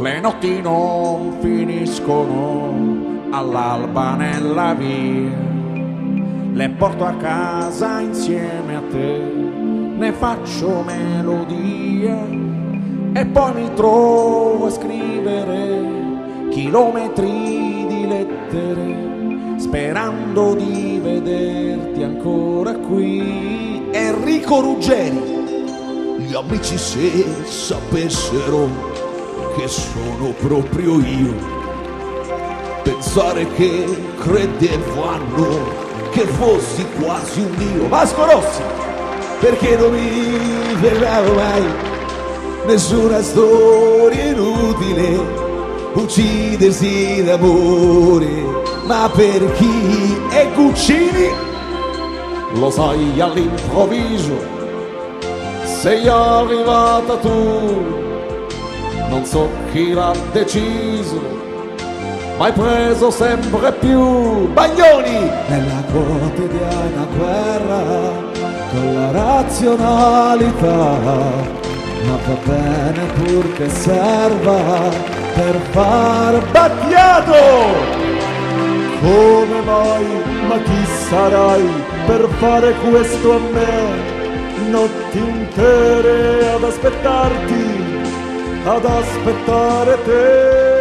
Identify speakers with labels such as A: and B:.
A: Le notti non finiscono all'alba nella via, le porto a casa insieme a te, ne faccio melodia e poi mi trovo a scrivere chilometri di lettere, sperando di vederti ancora qui. Enrico Ruggeri.
B: Gli amici se sapessero che sono proprio io, pensare che credevano che fossi quasi un dio. Vasco Rossi, perché non mi fermavo mai, nessuna storia inutile, uccidersi d'amore, ma per chi è Guccini?
A: Lo sai all'improvviso sei arrivata tu, non so chi l'ha deciso, ma hai preso sempre più.
B: Bagnoni! Nella quotidiana guerra con la razionalità, ma va bene purché serva per far Battiato! Come mai, ma chi sarai per fare questo a me? Notti intere ad aspettarti, ad aspettare te.